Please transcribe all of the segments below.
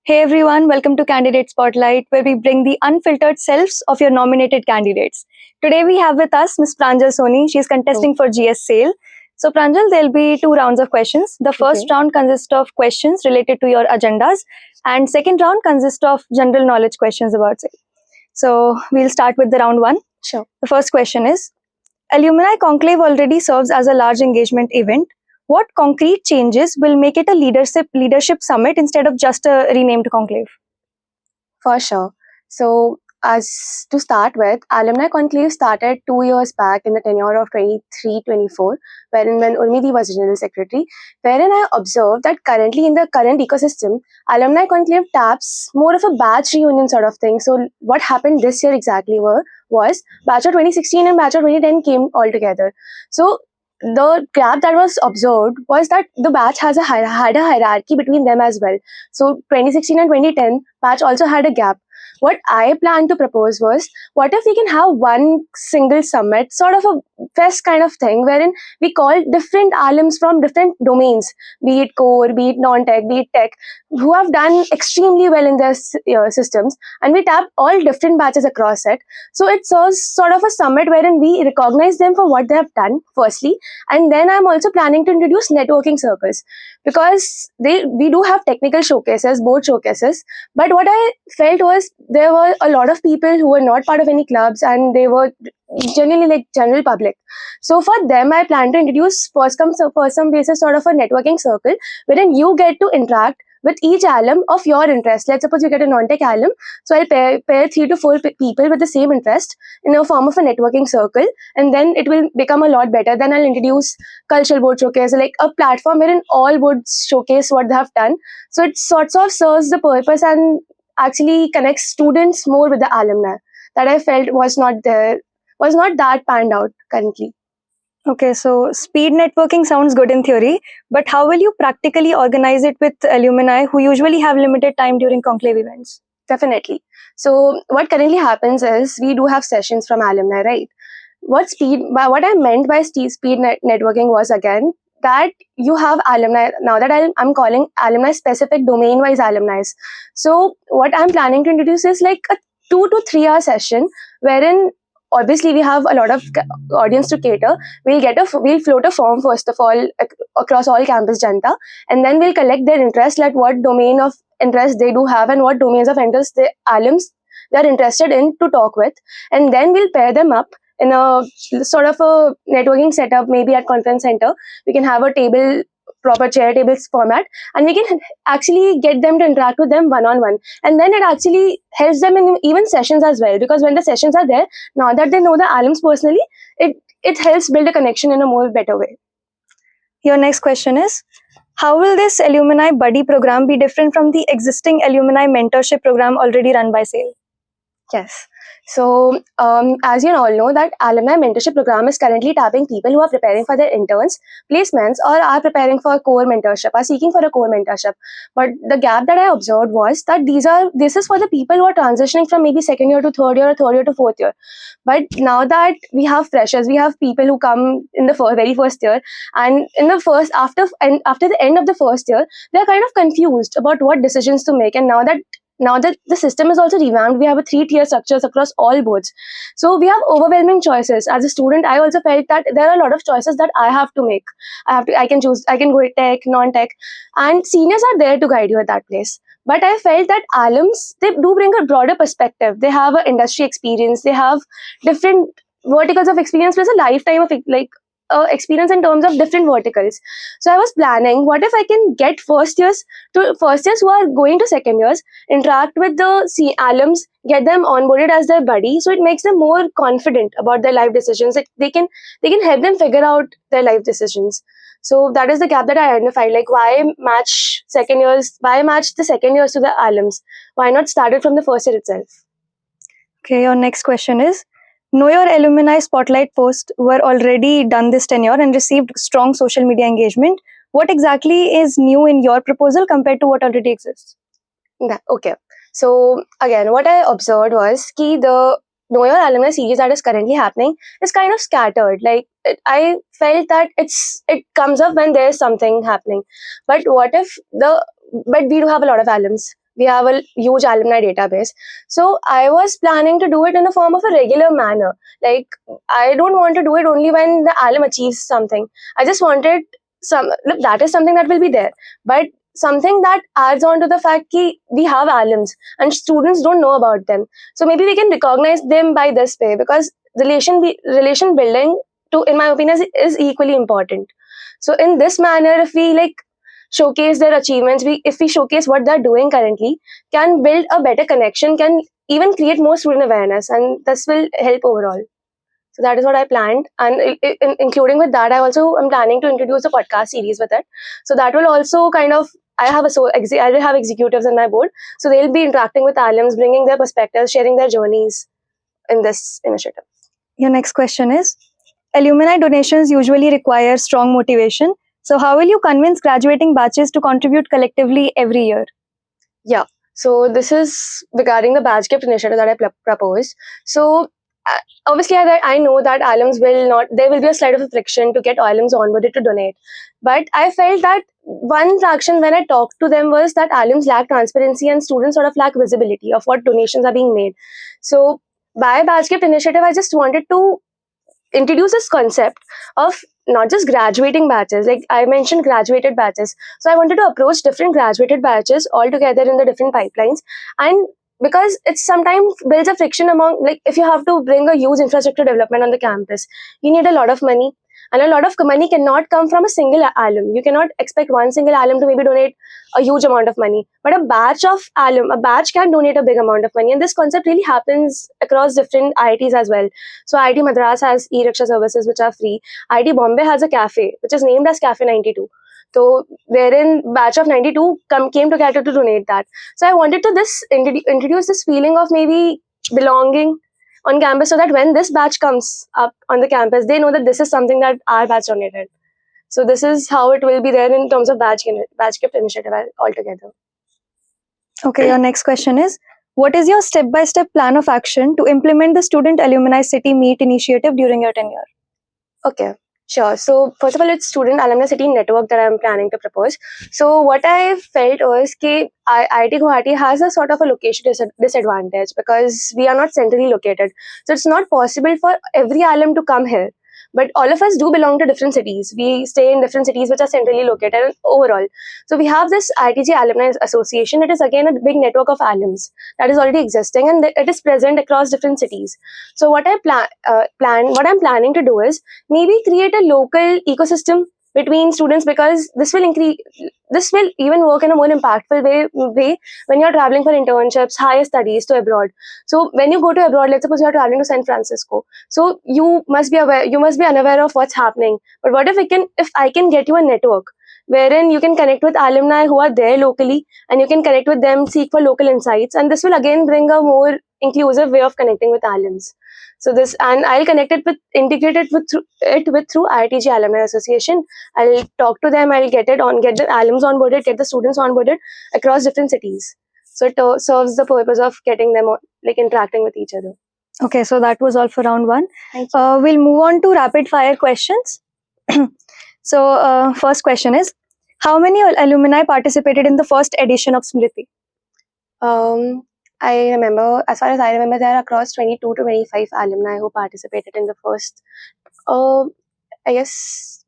Hey everyone, welcome to Candidate Spotlight, where we bring the unfiltered selves of your nominated candidates. Today we have with us Ms. Pranjal Soni. She's contesting for GS Sale. So Pranjal, there'll be 2 rounds of questions. The first round consists of questions related to your agendas, and second round consists of general knowledge questions about sale. So we'll start with the round one. Sure. The first question is, Alumni Conclave already serves as a large engagement event. What concrete changes will make it a leadership summit instead of just a renamed conclave? For sure. So, as to start with, Alumni Conclave started 2 years back in the tenure of 23-24, wherein when Urmidi was General Secretary, wherein I observed that currently in the current ecosystem, Alumni Conclave taps more of a batch reunion sort of thing. So, what happened this year exactly was batch of 2016 and batch of 2010 came all together. So, the gap that was observed was that the batch had a hierarchy between them as well. So 2016 and 2010 batch also had a gap. What I planned to propose was, what if we can have one single summit, sort of a fest kind of thing, wherein we call different alums from different domains, be it core, be it non-tech, be it tech, who have done extremely well in their systems, and we tap all different batches across it. So it serves sort of a summit wherein we recognize them for what they have done, firstly, and then I'm also planning to introduce networking circles, because we do have technical showcases, board showcases, but what I felt was there were a lot of people who were not part of any clubs, and they were generally like general public. So for them, I plan to introduce first come first some basis sort of a networking circle, wherein you get to interact with each alum of your interest. Let's suppose you get a non-tech alum, so I'll pair 3 to 4 people with the same interest in a form of a networking circle, and then it will become a lot better. Then I'll introduce cultural board showcase, like a platform wherein all boards showcase what they have done. So it sorts of serves the purpose and actually connects students more with the alumni that I felt was not that panned out currently. Okay, so speed networking sounds good in theory, but how will you practically organize it with alumni who usually have limited time during conclave events? Definitely. So what currently happens is we do have sessions from alumni, right? What I meant by speed networking was, again, that you have alumni now that I'm calling alumni specific domain wise alumni. So what I'm planning to introduce is like a 2 to 3 hour session wherein obviously we have a lot of audience to cater. We'll float a form first of all across all campus janta, and then we'll collect their interest, like what domain of interest they do have and what domains of interest the alums they're interested in to talk with, and then we'll pair them up in a sort of a networking setup, maybe at conference center. We can have a table, proper chair tables format, and we can actually get them to interact with them one-on-one. And then it actually helps them in even sessions as well, because when the sessions are there, now that they know the alums personally, it helps build a connection in a more better way. Your next question is, how will this alumni buddy program be different from the existing alumni mentorship program already run by SAIL? Yes. So, as you all know, that alumni mentorship program is currently tapping people who are preparing for their interns, placements, or are preparing for core mentorship, are seeking for a core mentorship. But the gap that I observed was that this is for the people who are transitioning from maybe second year to third year or third year to fourth year. But now that we have freshers, we have people who come in the very first year, and in the after the end of the first year, they're kind of confused about what decisions to make. And now that the system is also revamped, we have a 3-tier structures across all boards. So we have overwhelming choices. As a student, I also felt that there are a lot of choices that I have to make. I can choose, I can go with tech, non-tech, and seniors are there to guide you at that place. But I felt that alums, they do bring a broader perspective. They have an industry experience. They have different verticals of experience, plus a lifetime of experience in terms of different verticals. So I was planning, what if I can get first years who are going to second years, interact with the alums, get them onboarded as their buddy, so it makes them more confident about their life decisions. They can help them figure out their life decisions. So that is the gap that I identified. Like, why match the second years to the alums? Why not start it from the first year itself? Okay, your next question is, Know Your Alumni Spotlight posts were already done this tenure and received strong social media engagement. What exactly is new in your proposal compared to what already exists? Okay. So again, what I observed was the Know Your Alumni series that is currently happening is kind of scattered. Like, I felt that it comes up when there's something happening. But but we do have a lot of alums. We have a huge alumni database. So I was planning to do it in a form of a regular manner. Like, I don't want to do it only when the alum achieves something. I just wanted look, that is something that will be there. But something that adds on to the fact that we have alums and students don't know about them. So maybe we can recognize them by this way, because relation building, to in my opinion, is equally important. So in this manner, if we like showcase their achievements, if we showcase what they're doing currently, can build a better connection, can even create more student awareness, and this will help overall. So that is what I planned, and including with that, I also am planning to introduce a podcast series with it. So that will also kind of, I will have executives on my board, so they'll be interacting with alums, bringing their perspectives, sharing their journeys in this initiative. Your next question is, alumni donations usually require strong motivation. So how will you convince graduating batches to contribute collectively every year? Yeah. So this is regarding the badge gift initiative that I proposed. So obviously, I know that alums will not, there will be a slight of a friction to get alums onboarded to donate. But I felt that one traction when I talked to them was that alums lack transparency and students sort of lack visibility of what donations are being made. So by badge gift initiative, I just wanted to introduce this concept of not just graduating batches. Like I mentioned, graduated batches. So I wanted to approach different graduated batches all together in the different pipelines. And because it sometimes builds a friction among, like, if you have to bring a huge infrastructure development on the campus, you need a lot of money. And a lot of money cannot come from a single alum. You cannot expect one single alum to maybe donate a huge amount of money. But a batch can donate a big amount of money. And this concept really happens across different IITs as well. So IIT Madras has e-rickshaw services which are free. IIT Bombay has a cafe which is named as Cafe 92. So wherein batch of 92 came together to donate that. So I wanted to introduce this feeling of maybe belonging on campus, so that when this batch comes up on the campus, they know that this is something that our batch donated. So this is how it will be there in terms of batch gift initiative altogether. Okay, your next question is, what is your step-by-step plan of action to implement the Student Alumni City Meet initiative during your tenure? Okay, sure. So first of all, it's Student Alumni City Network that I'm planning to propose. So what I felt was that IIT Guwahati has a sort of a location disadvantage because we are not centrally located. So it's not possible for every alum to come here. But all of us do belong to different cities. We stay in different cities which are centrally located overall. So we have this ITG Alumni Association. It is again a big network of alums that is already existing, and it is present across different cities. So what what I'm planning to do is maybe create a local ecosystem between students, because this will even work in a more impactful way when you're traveling for internships, higher studies to abroad. So when you go to abroad, let's suppose you're traveling to San Francisco, so you must be unaware of what's happening. But what if I can get you a network wherein you can connect with alumni who are there locally, and you can connect with them, seek for local insights, and this will again bring a more inclusive way of connecting with alums. So this, and I'll integrate it through IITG Alumni Association. I'll talk to them. I'll get the alums onboarded, get the students onboarded across different cities. So it serves the purpose of getting them like interacting with each other. Okay, so that was all for round one. Thank you. We'll move on to rapid fire questions. So first question is, how many alumni participated in the first edition of Smriti? I remember, as far as I remember, there are across 22 to 25 alumni who participated in the first, I guess,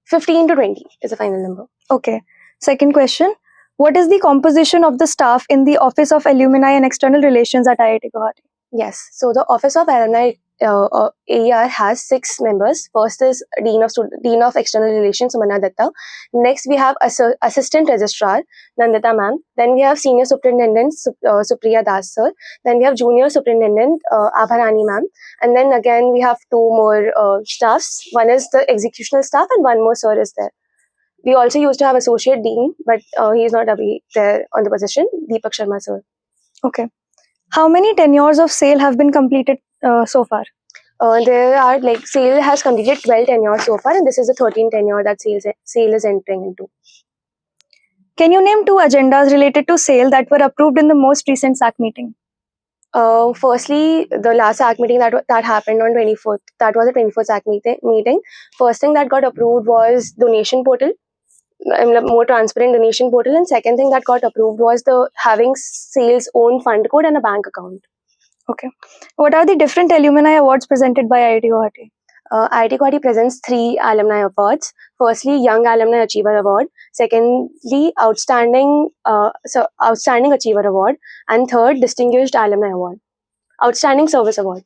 15 to 20 is the final number. Okay. Second question, what is the composition of the staff in the Office of Alumni and External Relations at IIT Guwahati? Yes, so the Office of Alumni AER has 6 members. First is Dean of External Relations, Sumana Datta. Next, we have Assistant Registrar, Nandita Ma'am. Then we have Senior Superintendent, Supriya Das Sir. Then we have Junior Superintendent, Abharani Ma'am. And then again, we have 2 more staffs. One is the executional staff, and 1 more sir is there. We also used to have Associate Dean, but he is not there on the position, Deepak Sharma Sir. Okay. How many tenures of SAIL have been completed so far? There are, like, SAIL has completed 12 tenures so far, and this is the 13th tenure that SAIL is entering into. Can you name 2 agendas related to SAIL that were approved in the most recent SAC meeting? Firstly, the last SAC meeting that happened on 24th, that was the 24th SAC meeting. First thing that got approved was donation portal. more transparent donation portal, and second thing that got approved was the having sales own fund code and a bank account. Okay. What are the different alumni awards presented by IIT Guwahati? IIT Guwahati presents 3 alumni awards. Firstly, Young Alumni Achiever Award. Secondly, Outstanding Achiever Award. And third, Distinguished Alumni Award. Outstanding Service Award.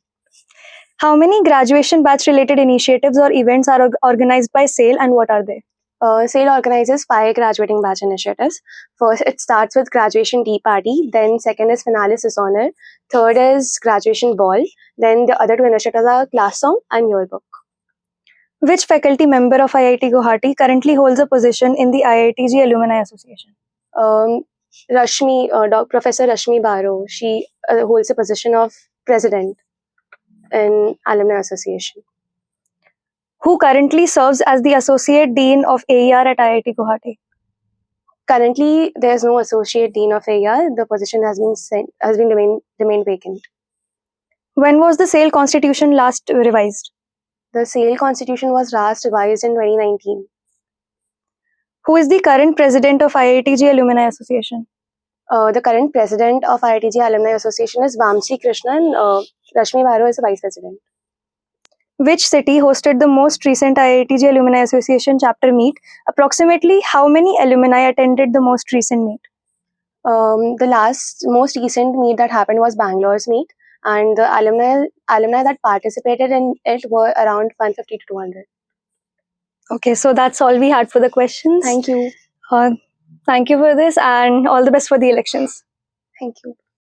How many graduation batch related initiatives or events are organized by SAIL, and what are they? SAIL organizes 5 graduating batch initiatives. First, it starts with graduation tea party. Then second is Finalis Resonare. Third is graduation ball. Then the other 2 initiatives are class song and yearbook. Which faculty member of IIT Guwahati currently holds a position in the IITG Alumni Association? Professor Rashmi Baro. She holds the position of president in Alumni Association. Who currently serves as the Associate Dean of AER at IIT Guwahati? Currently, there is no Associate Dean of AER. The position has remained vacant. When was the SAIL Constitution last revised? The SAIL Constitution was last revised in 2019. Who is the current president of IITG Alumni Association? The current president of IITG Alumni Association is Vamsi Krishnan. Rashmi Baro is the vice president. Which city hosted the most recent IITG Alumni Association chapter meet? Approximately how many alumni attended the most recent meet? The most recent meet that happened was Bangalore's meet, and the alumni that participated in it were around 150 to 200. Okay, so that's all we had for the questions. Thank you. Thank you for this, and all the best for the elections. Thank you.